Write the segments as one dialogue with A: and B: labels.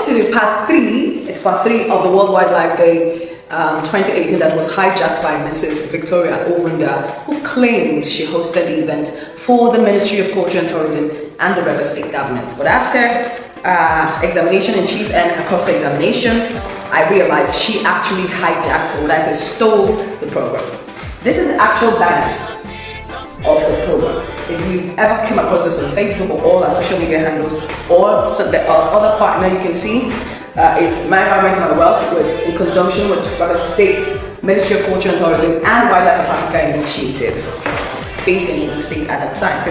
A: to part 3. It's part 3 of the World Wildlife Day 2018 that was hijacked by Mrs. Victoria Ovunda, who claimed she hosted the event for the Ministry of Culture and Tourism and the River State government. But after examination in chief and a cross-examination, I realized she actually hijacked, or would I say stole, the program. This is the actual banner of the program. If you ever came across this on Facebook or all our social media handles, or so the other partner you can see, it's My Environment and Wealth in conjunction with River State Ministry of Culture and Tourism and Wildlife of Africa Initiative, based in the state at that time.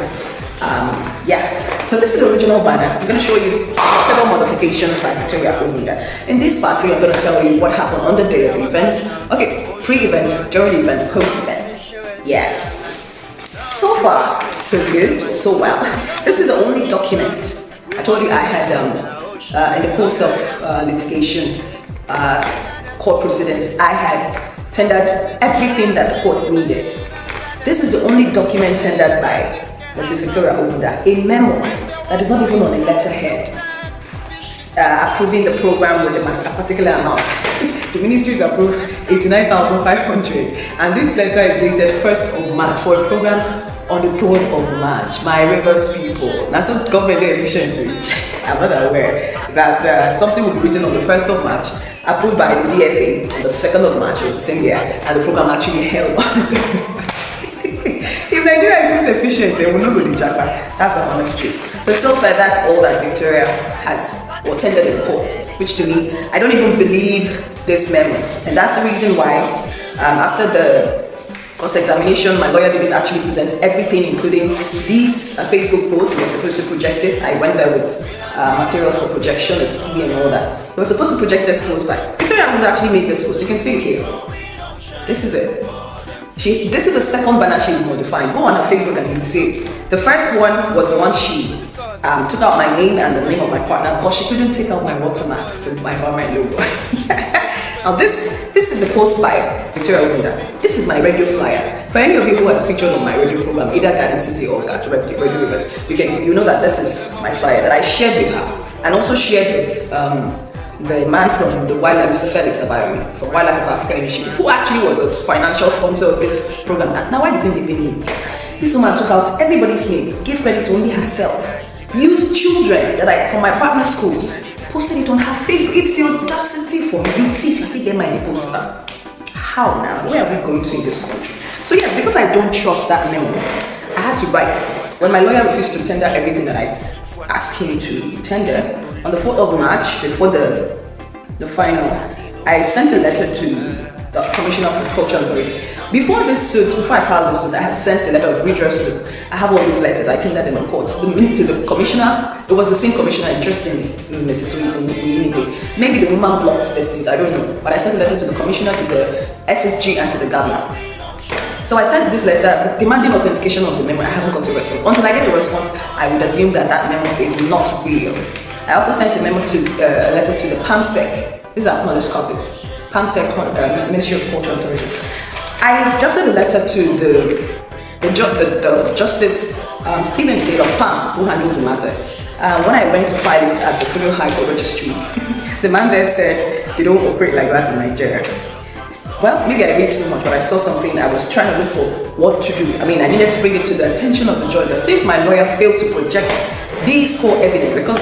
A: So this is the original banner. I'm going to show you several modifications by Victoria Ovunda. In this part 3, I'm going to tell you what happened on the day of the event. Okay, pre-event, during the event, post-event. Yes. So far, so good, so well. This is the only document. I told you I had, in the course of litigation, court proceedings, I had tendered everything that the court needed. This is the only document tendered by Mrs. Victoria Ovunda, a memo that is not even on a letterhead, approving the program with a particular amount. The ministry has approved 89,500, and this letter is dated 1st of March for a program on the 3rd of March. My rivers people, that's what government is efficient to reach. I'm not aware that something will be written on the 1st of March, approved by the DFA on the 2nd of March of the same year, and the program actually held. If Nigeria is this efficient, we will not go to Japan. That's the honest truth. But so far, that's all that Victoria has tendered in court, which to me, I don't even believe this memo. And that's the reason why, after the cross-examination, my lawyer didn't actually present everything, including these Facebook posts. He was supposed to project it. I went there with materials for projection, a TV and all that. He was supposed to project this post, but Victoria actually made this post. You can see it here. This is it. This is the second banner she's modifying. Go on her Facebook and you see it. The first one was the one she took out my name and the name of my partner, but she couldn't take out my watermark with my environment logo. Now this is a post by Victoria Ovunda. This is my radio flyer. For any of you who has featured on my radio program, either Garden City or Radio Rivers, you know that this is my flyer that I shared with her, and also shared with the man from the Wildlife, Mr. Felix Abayomi, from Wildlife of Africa Initiative, who actually was a financial sponsor of this program. Now why didn't they pay me? This woman took out everybody's name, gave credit to only herself, used children that from my partner schools, posted it on her Facebook. It's the audacity for me. You see, if you still get my poster. How now? Where are we going to in this country? So yes, because I don't trust that memo, I had to write. When my lawyer refused to tender everything that I asked him to tender, on the 4th of March, before the final, I sent a letter to the Commissioner for Culture and Tourism. Before this suit, before I filed this suit, I had sent a letter of redress to. I have all these letters. I tendered them in court. The minute to the commissioner, it was the same commissioner, interestingly, Mrs. Uyinide. Maybe the woman blocked this things, I don't know. But I sent a letter to the commissioner, to the SSG, and to the governor. So I sent this letter demanding authentication of the memo. I haven't got a response. Until I get a response, I would assume that that memo is not real. I also sent a memo to a letter to the PAMSEC. These are acknowledged copies. PAMSEC, Ministry of Culture and Tourism. I drafted a letter to the Justice Stephen Dale of PAM, who handled the matter. When I went to file it at the Federal High Court Registry, the man there said they don't operate like that in Nigeria. Well, maybe I read too much, but I saw something. I was trying to look for what to do. I mean, I needed to bring it to the attention of the judge that since my lawyer failed to project these core evidence, because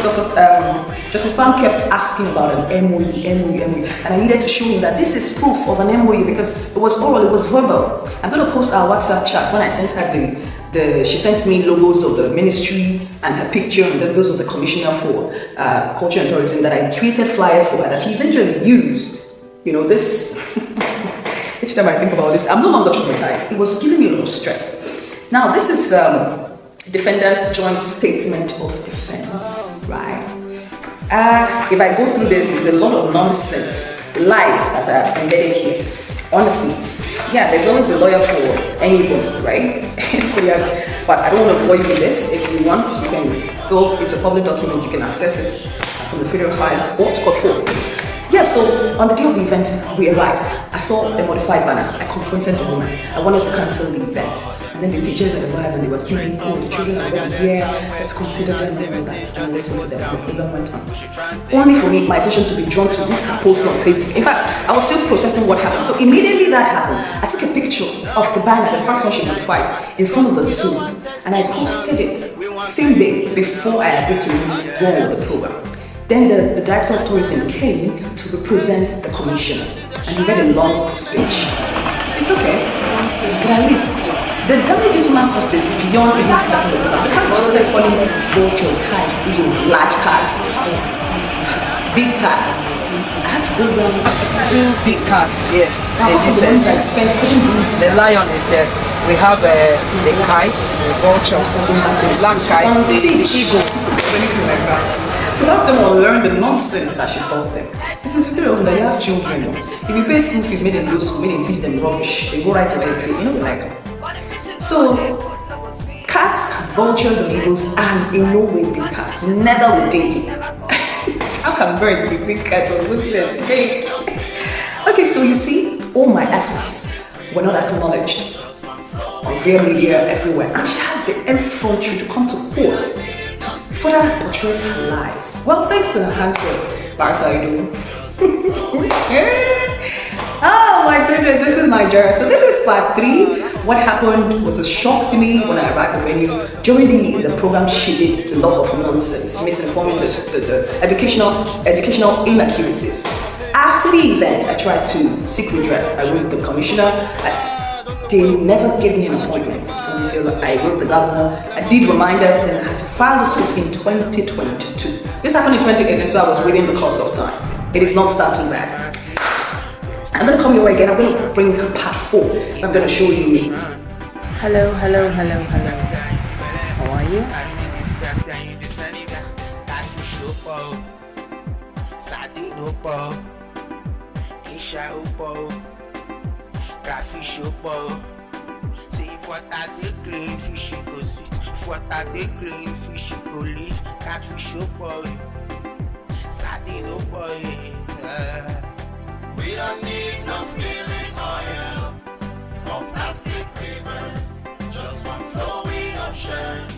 A: Justice Pham kept asking about an MOU, and I needed to show him that this is proof of an MOU because it was oral, it was verbal. I'm going to post our WhatsApp chat. When I sent her she sent me logos of the ministry and her picture, and those of the Commissioner for Culture and Tourism that I created flyers for her that she eventually used. You know, this, each time I think about this, I'm no longer traumatized. It was giving me a lot of stress. Now, this is defendant's joint statement of defense, right? If I go through this, it's a lot of nonsense, lies that are embedded here. Honestly, yeah, there's always a lawyer for anybody, right? But I don't want to bore you with this. If you want, you can go. It's a public document. You can access it from the Federal High Court. Yeah, Yeah, so on the day of the event, we arrived. I saw a modified banner. I confronted the woman. I wanted to cancel the event. And then the teachers had arrived and they were thinking, oh, the children are already here. Let's consider them and all that. And listen to them. And the program went on. Only for me, my attention to be drawn to this post on Facebook. In fact, I was still processing what happened. So immediately that happened, I took a picture of the banner, the first one she modified, in front of the Zoom. And I posted it same day before I agreed to go on with the program. Then the director of tourism came to represent the commissioner, and he read a long speech. It's okay, but at least the damage this woman caused is beyond even talking about. The fact just like calling vultures, cats, eagles, large cats, big cats. I had to go around.
B: Two big cats, yeah.
A: The
B: lion is there. We have the kites, the vultures, the black kites, the eagle.
A: Anything like that. To help them all learn the nonsense that she calls them. Since we tell that you have children, if you pay school fees, make them go school, make them teach them rubbish, they go right to educate, you know, like. So, cats, vultures, and eagles are in no way big cats. Never would they be. How can birds be big cats or goodness sake? Okay, so you see, all my efforts were not acknowledged on via media everywhere, and she had the effrontery to come to court further portrays her lies. Well, thanks to her cancer, Barsaidu. Oh my goodness, this is Nigeria. So this is part 3. What happened was a shock to me when I arrived at the venue. During the program, she did a lot of nonsense, misinforming the educational inaccuracies. After the event, I tried to seek redress. I wrote the commissioner. They never gave me an appointment until I wrote the governor. I did reminders, then I had to file the suit in 2022. This happened in 2018, so I was within the course of time. It is not starting back. I'm going to come your way again. I'm going to bring part 4. I'm going to show you.
B: Hello. How are you?
C: See if what I they clean fish go sit. If what I they clean fish go live. Catfish boy, sardine boy. We don't need no spilling oil, no plastic rivers, just one flowing ocean.